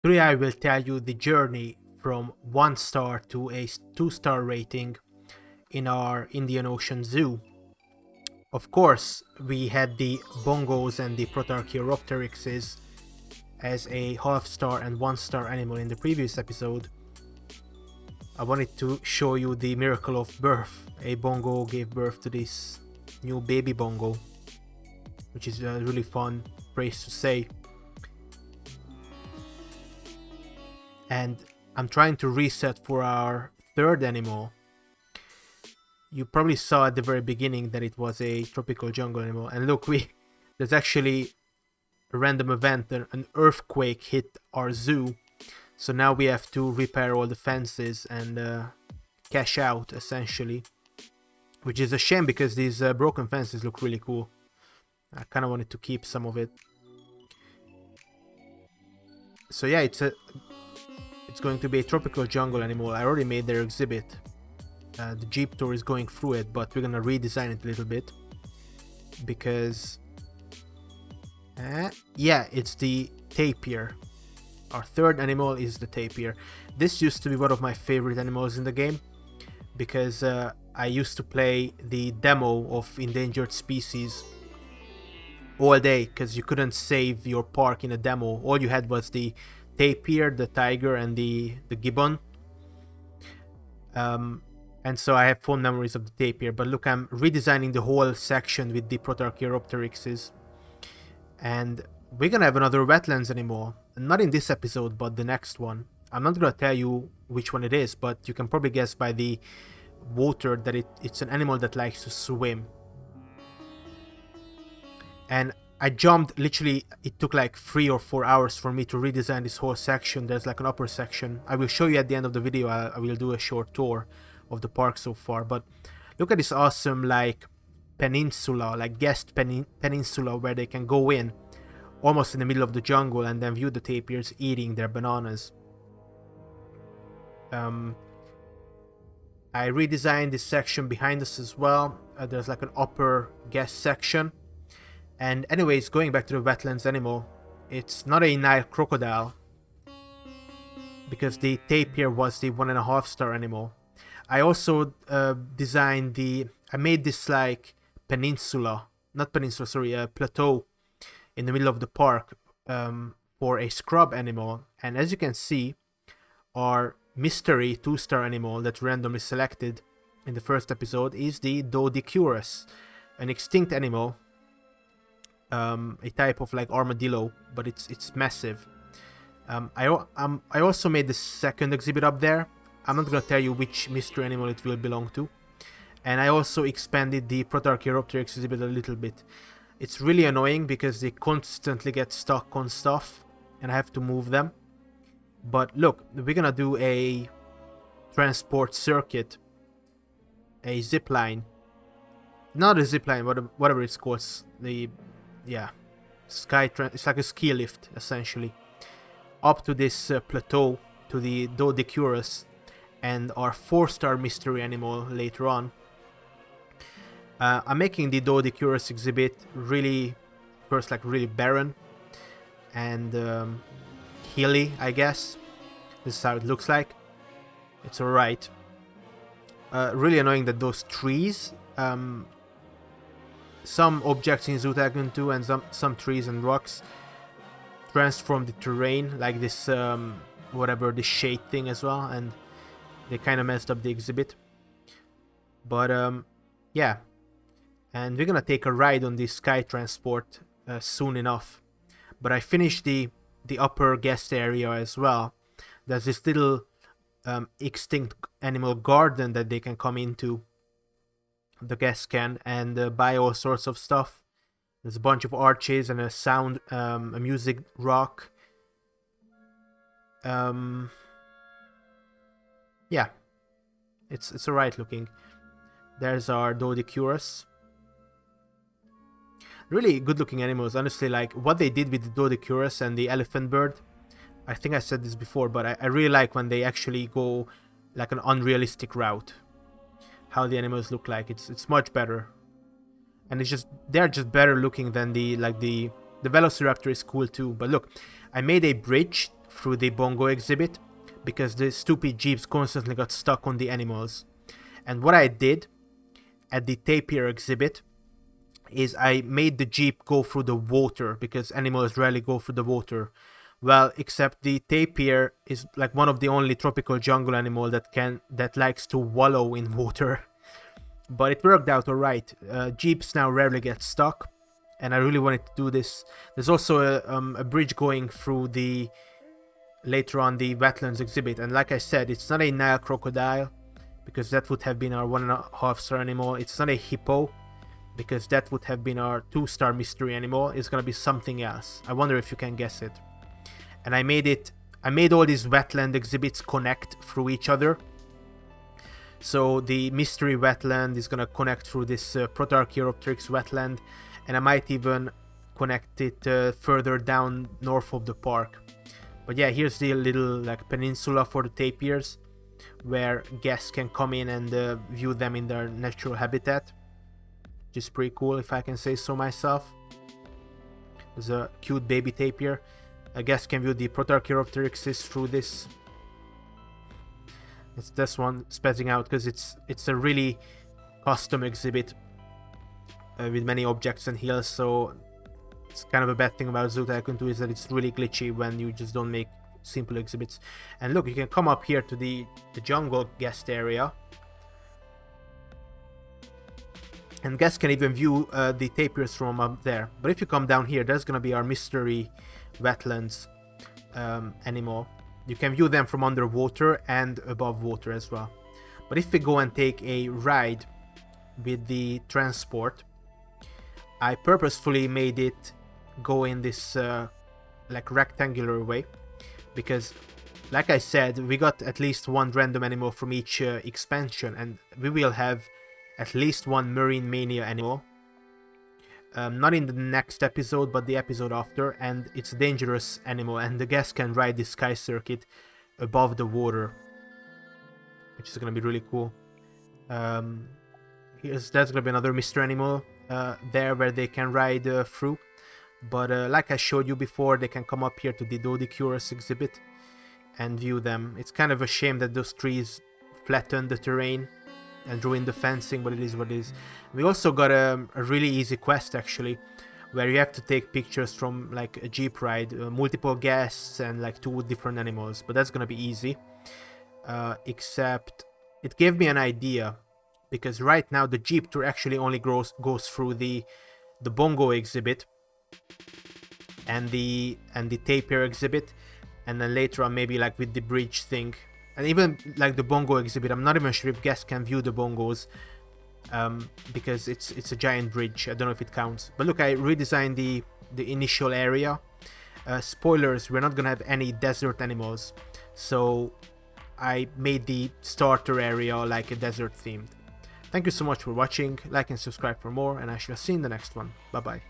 Today I will tell you the journey from 1 star to a 2-star rating in our Indian Ocean Zoo. Of course, we had the bongos and the Protarchaeopteryxes as a half-star and 1-star animal in the previous episode. I wanted to show you the miracle of birth. A bongo gave birth to this new baby bongo, which is a really fun phrase to say. And I'm trying to reset for our third animal. You probably saw at the very beginning that it was a tropical jungle animal, and look, there's actually a random event, an earthquake hit our zoo, so now we have to repair all the fences and cash out, essentially, which is a shame because these broken fences look really cool. I kind of wanted to keep some of it. So yeah, it's going to be a tropical jungle animal. I already made their exhibit. The Jeep tour is going through it, but we're gonna redesign it a little bit because yeah, it's the tapir. Our third animal is the tapir. This used to be one of my favorite animals in the game because I used to play the demo of endangered species all day because you couldn't save your park in a demo. All you had was the tapir, the tiger, and the gibbon. And so I have fond memories of the tapir. But look, I'm redesigning the whole section with the Protarchaeopteryxes. And we're gonna have another wetlands animal. Not in this episode, but the next one. I'm not gonna tell you which one it is, but you can probably guess by the water that it's an animal that likes to swim. And I jumped, literally, it took like 3 or 4 hours for me to redesign this whole section. There's like an upper section. I will show you at the end of the video. I will do a short tour of the park so far, but look at this awesome like peninsula, like guest peninsula where they can go in almost in the middle of the jungle and then view the tapirs eating their bananas. I redesigned this section behind us as well. There's like an upper guest section. And anyways, going back to the wetlands animal, it's not a Nile crocodile because the tapir was the 1.5-star animal. I also designed I made this like plateau in the middle of the park for a scrub animal. And as you can see, our mystery 2-star animal that randomly selected in the first episode is the Doedicurus, an extinct animal, a type of like armadillo, but it's massive. I also made the second exhibit up there. I'm not gonna tell you which mystery animal it will belong to. And I also expanded the Protarchaeopteryx exhibit a little bit. It's really annoying because they constantly get stuck on stuff and I have to move them. But look, we're gonna do a transport circuit, a zip line. Not a zip line, whatever it's called. It's like a ski lift essentially. Up to this plateau, to the Doedicurus, and our 4-star mystery animal later on. I'm making the Doedicurus exhibit really barren and hilly, I guess. This is how it looks like. It's alright. Really annoying that those trees, some objects in Zoo Tycoon 2 and some trees and rocks transform the terrain, like this this shade thing as well, and they kind of messed up the exhibit. But yeah, and we're gonna take a ride on this sky transport soon enough. But I finished the upper guest area as well. There's this little extinct animal garden that they can come into, the guests can, and buy all sorts of stuff. There's a bunch of arches and a music rock. Yeah, it's alright looking. There's our Doedicurus. Really good looking animals, honestly. Like what they did with the Doedicurus and the elephant bird. I think I said this before, but I really like when they actually go like an unrealistic route. How the animals look like. It's much better. And they're just better looking than the The Velociraptor is cool too, but look, I made a bridge through the bongo exhibit because the stupid jeeps constantly got stuck on the animals. And what I did at the tapir exhibit is I made the jeep go through the water because animals rarely go through the water. Well, except the tapir is like one of the only tropical jungle animal that likes to wallow in water. But it worked out alright. Jeeps now rarely get stuck, and I really wanted to do this. There's also a bridge going through later on the wetlands exhibit, and like I said, it's not a Nile crocodile because that would have been our 1.5-star animal. It's not a hippo because that would have been our 2-star mystery animal. It's gonna be something else. I wonder if you can guess it. And I made all these wetland exhibits connect through each other. So the mystery wetland is gonna connect through this Protarchaeopteryx wetland, and I might even connect it further down north of the park. But yeah, here's the little like peninsula for the tapirs, where guests can come in and view them in their natural habitat, which is pretty cool if I can say so myself. There's a cute baby tapir. I guess can view the Protarchaeopteryxes through this. It's this one spazzing out because it's a really custom exhibit with many objects and hills, so it's kind of a bad thing about Zoo Tycoon 2 is that it's really glitchy when you just don't make simple exhibits. And look, you can come up here to the jungle guest area, and guests can even view the tapirs from up there. But if you come down here, there's gonna be our mystery wetlands animal. You can view them from underwater and above water as well. But if we go and take a ride with the transport, I purposefully made it go in this like rectangular way because, like I said, we got at least one random animal from each expansion, and we will have at least one Marine Mania animal. Not in the next episode, but the episode after, and it's a dangerous animal, and the guests can ride the sky circuit above the water, which is gonna be really cool. There's gonna be another mystery animal there where they can ride through, but like I showed you before, they can come up here to the Dodicurus exhibit and view them. It's kind of a shame that those trees flatten the terrain and ruin the fencing, but it is what it is. We also got a really easy quest actually, where you have to take pictures from like a jeep ride, multiple guests and like 2 different animals, but that's gonna be easy. Except it gave me an idea, because right now the jeep tour actually only goes through the bongo exhibit and the tapir exhibit, and then later on maybe like with the bridge thing. And even like the bongo exhibit, I'm not even sure if guests can view the bongos because it's a giant bridge. I don't know if it counts. But look, I redesigned the initial area. Spoilers, we're not gonna have any desert animals, so I made the starter area like a desert themed. Thank you so much for watching. Like and subscribe for more, and I shall see you in the next one. Bye bye.